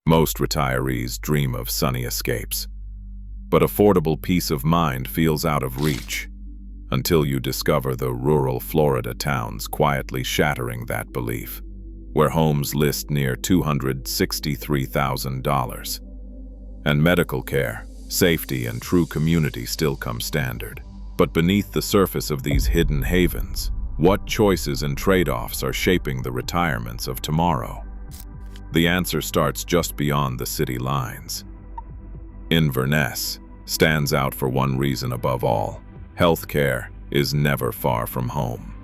Most retirees dream of sunny escapes, but affordable peace of mind feels out of reach until you discover the rural Florida towns quietly shattering that belief, where homes list near $263,000. And medical care, safety, and true community still come standard. But beneath the surface of these hidden havens, what choices and trade-offs are shaping the retirements of tomorrow? The answer starts just beyond the city lines. Inverness stands out for one reason above all: healthcare is never far from home.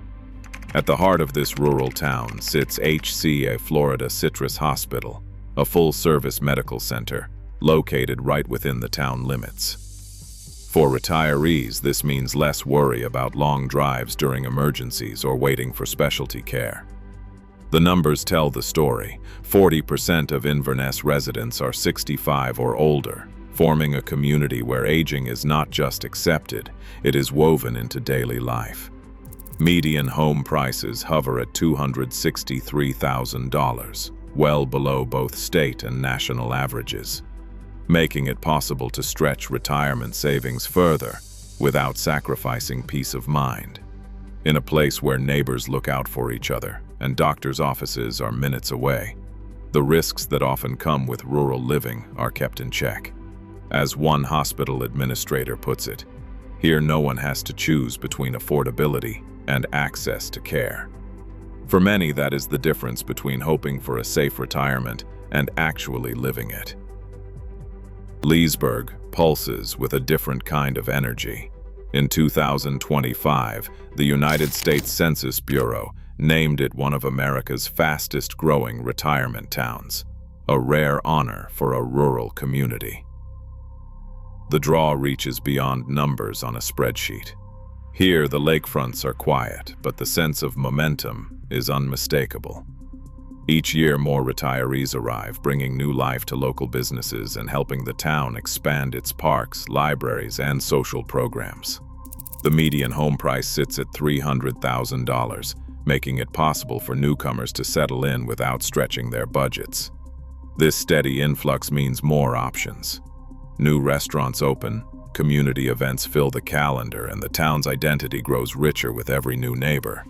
At the heart of this rural town sits HCA Florida Citrus Hospital, a full-service medical center located right within the town limits. For retirees, this means less worry about long drives during emergencies or waiting for specialty care. The numbers tell the story. 40% of Inverness residents are 65 or older, forming a community where aging is not just accepted, it is woven into daily life. Median home prices hover at $263,000, well below both state and national averages, making it possible to stretch retirement savings further without sacrificing peace of mind. In a place where neighbors look out for each other and doctors' offices are minutes away, the risks that often come with rural living are kept in check. As one hospital administrator puts it, here no one has to choose between affordability and access to care. For many, that is the difference between hoping for a safe retirement and actually living it. Leesburg pulses with a different kind of energy. In 2025, the United States Census Bureau named it one of America's fastest-growing retirement towns, a rare honor for a rural community. The draw reaches beyond numbers on a spreadsheet. Here, the lakefronts are quiet, but the sense of momentum is unmistakable. Each year, more retirees arrive, bringing new life to local businesses and helping the town expand its parks, libraries, and social programs. The median home price sits at $300,000, making it possible for newcomers to settle in without stretching their budgets. This steady influx means more options. New restaurants open, community events fill the calendar, and the town's identity grows richer with every new neighbor.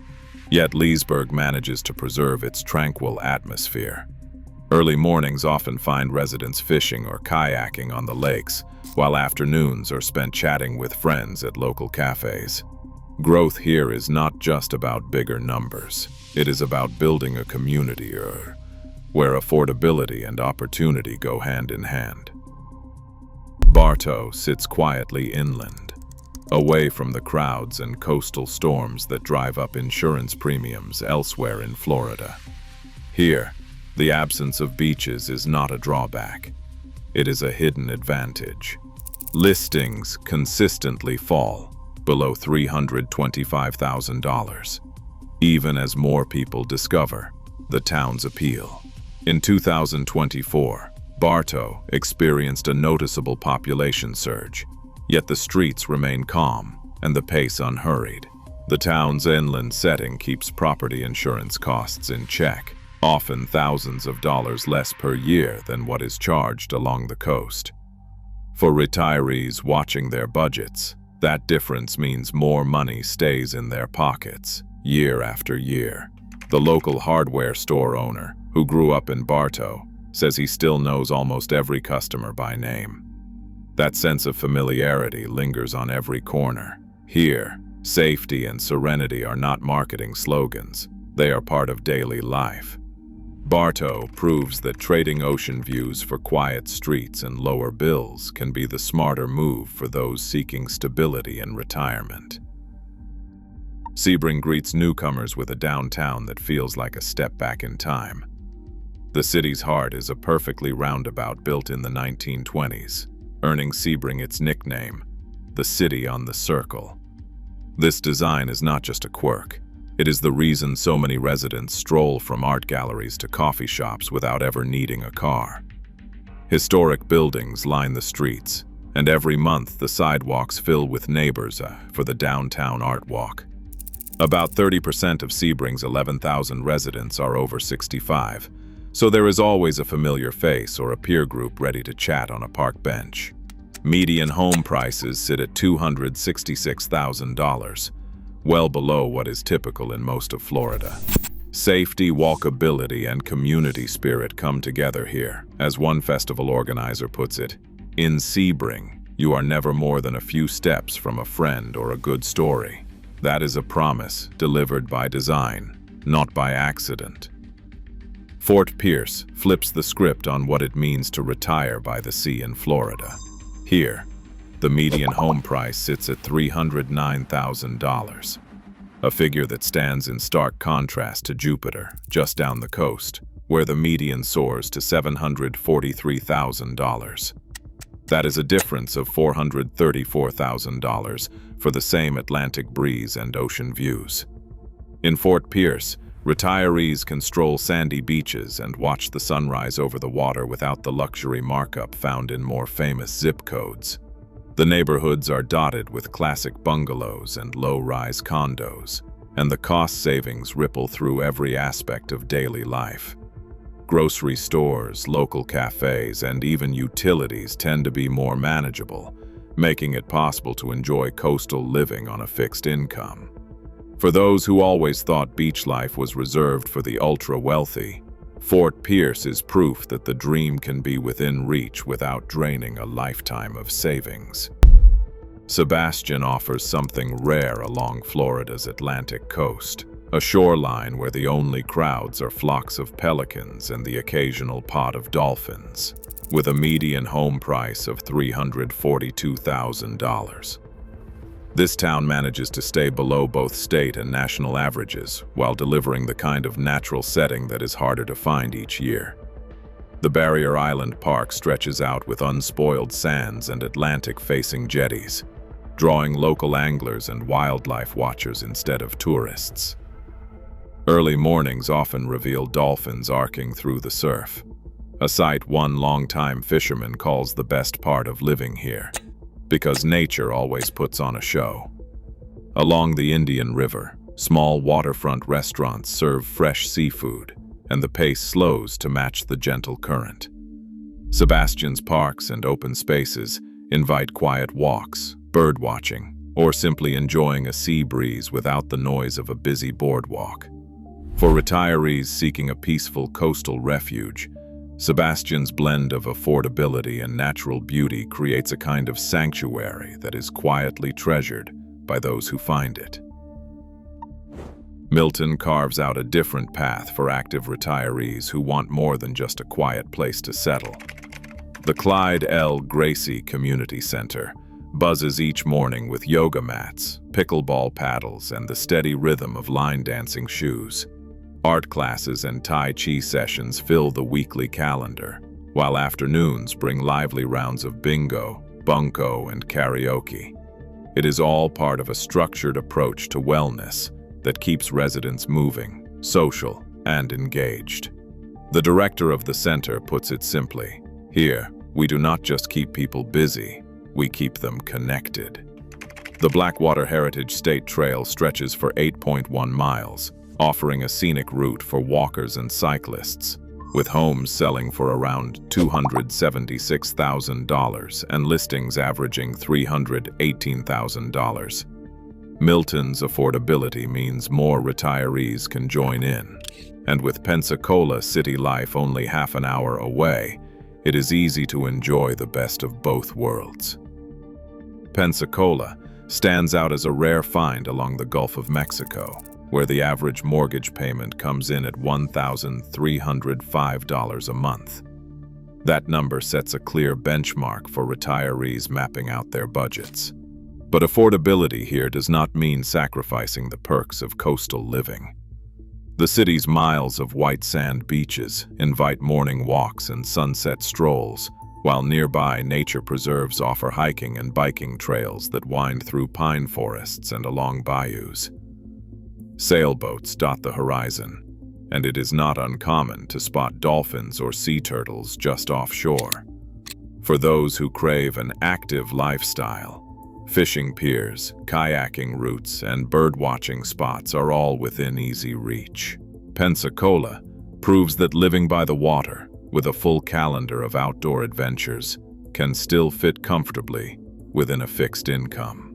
Yet Leesburg manages to preserve its tranquil atmosphere. Early mornings often find residents fishing or kayaking on the lakes, while afternoons are spent chatting with friends at local cafes. Growth here is not just about bigger numbers. It is about building a community where affordability and opportunity go hand in hand. Bartow sits quietly inland, away from the crowds and coastal storms that drive up insurance premiums elsewhere in Florida. Here, the absence of beaches is not a drawback. It is a hidden advantage. Listings consistently fall below $325,000, even as more people discover the town's appeal. In 2024, Bartow experienced a noticeable population surge, yet the streets remain calm and the pace unhurried. The town's inland setting keeps property insurance costs in check, often thousands of dollars less per year than what is charged along the coast. For retirees watching their budgets, that difference means more money stays in their pockets year after year. The local hardware store owner, who grew up in Bartow, says he still knows almost every customer by name. That sense of familiarity lingers on every corner. Here, safety and serenity are not marketing slogans. They are part of daily life. Bartow proves that trading ocean views for quiet streets and lower bills can be the smarter move for those seeking stability in retirement. Sebring greets newcomers with a downtown that feels like a step back in time. The city's heart is a perfectly roundabout built in the 1920s, earning Sebring its nickname, the City on the Circle. This design is not just a quirk. It is the reason so many residents stroll from art galleries to coffee shops without ever needing a car. Historic buildings line the streets, and every month the sidewalks fill with neighbors for the downtown art walk. About 30% of Sebring's 11,000 residents are over 65, So there is always a familiar face or a peer group ready to chat on a park bench. Median home prices sit at $266,000, well below what is typical in most of Florida. Safety, walkability, and community spirit come together here. As one festival organizer puts it, in Sebring, you are never more than a few steps from a friend or a good story. That is a promise delivered by design, not by accident. Fort Pierce flips the script on what it means to retire by the sea in Florida. Here, the median home price sits at $309,000, a figure that stands in stark contrast to Jupiter, just down the coast, where the median soars to $743,000. That is a difference of $434,000 for the same Atlantic breeze and ocean views. In Fort Pierce, retirees can stroll sandy beaches and watch the sunrise over the water without the luxury markup found in more famous zip codes. The neighborhoods are dotted with classic bungalows and low-rise condos, and the cost savings ripple through every aspect of daily life. Grocery stores, local cafes, and even utilities tend to be more manageable, making it possible to enjoy coastal living on a fixed income. For those who always thought beach life was reserved for the ultra-wealthy, Fort Pierce is proof that the dream can be within reach without draining a lifetime of savings. Sebastian offers something rare along Florida's Atlantic coast, a shoreline where the only crowds are flocks of pelicans and the occasional pod of dolphins, with a median home price of $342,000. This town manages to stay below both state and national averages while delivering the kind of natural setting that is harder to find each year. The Barrier Island Park stretches out with unspoiled sands and Atlantic-facing jetties, drawing local anglers and wildlife watchers instead of tourists. Early mornings often reveal dolphins arcing through the surf, a sight one longtime fisherman calls the best part of living here, because nature always puts on a show. Along the Indian River, small waterfront restaurants serve fresh seafood, and the pace slows to match the gentle current. Sebastian's parks and open spaces invite quiet walks, bird watching, or simply enjoying a sea breeze without the noise of a busy boardwalk. For retirees seeking a peaceful coastal refuge, Sebastian's blend of affordability and natural beauty creates a kind of sanctuary that is quietly treasured by those who find it. Milton carves out a different path for active retirees who want more than just a quiet place to settle. The Clyde L. Gracie Community Center buzzes each morning with yoga mats, pickleball paddles, and the steady rhythm of line dancing shoes. Art classes and Tai Chi sessions fill the weekly calendar, while afternoons bring lively rounds of bingo, bunko, and karaoke. It is all part of a structured approach to wellness that keeps residents moving, social, and engaged. The director of the center puts it simply, "Here, we do not just keep people busy, we keep them connected." The Blackwater Heritage State Trail stretches for 8.1 miles, offering a scenic route for walkers and cyclists, with homes selling for around $276,000 and listings averaging $318,000. Milton's affordability means more retirees can join in, and with Pensacola city life only half an hour away, it is easy to enjoy the best of both worlds. Pensacola stands out as a rare find along the Gulf of Mexico, where the average mortgage payment comes in at $1,305 a month. That number sets a clear benchmark for retirees mapping out their budgets. But affordability here does not mean sacrificing the perks of coastal living. The city's miles of white sand beaches invite morning walks and sunset strolls, while nearby nature preserves offer hiking and biking trails that wind through pine forests and along bayous. Sailboats dot the horizon, and it is not uncommon to spot dolphins or sea turtles just offshore. For those who crave an active lifestyle, fishing piers, kayaking routes, and birdwatching spots are all within easy reach. Pensacola proves that living by the water, with a full calendar of outdoor adventures, can still fit comfortably within a fixed income.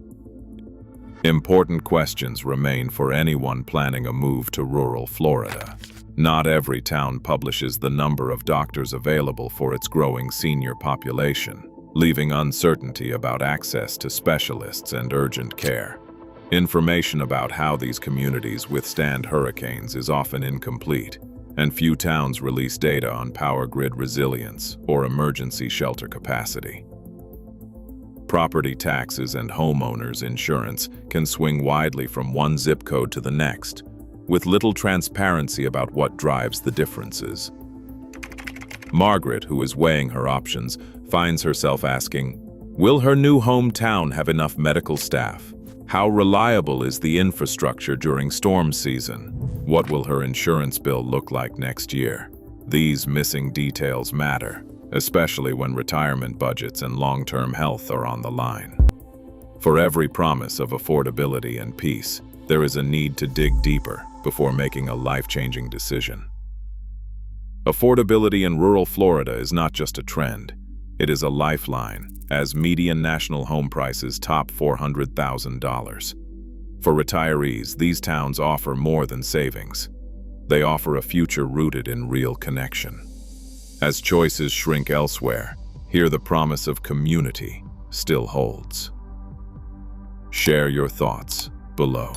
Important questions remain for anyone planning a move to rural Florida. Not every town publishes the number of doctors available for its growing senior population, leaving uncertainty about access to specialists and urgent care. Information about how these communities withstand hurricanes is often incomplete, and few towns release data on power grid resilience or emergency shelter capacity. Property taxes and homeowners insurance can swing widely from one zip code to the next, with little transparency about what drives the differences. Margaret, who is weighing her options, finds herself asking, will her new hometown have enough medical staff? How reliable is the infrastructure during storm season? What will her insurance bill look like next year? These missing details matter, especially when retirement budgets and long-term health are on the line. For every promise of affordability and peace, there is a need to dig deeper before making a life-changing decision. Affordability in rural Florida is not just a trend, it is a lifeline, as median national home prices top $400,000. For retirees, these towns offer more than savings. They offer a future rooted in real connection. As choices shrink elsewhere, here the promise of community still holds. Share your thoughts below.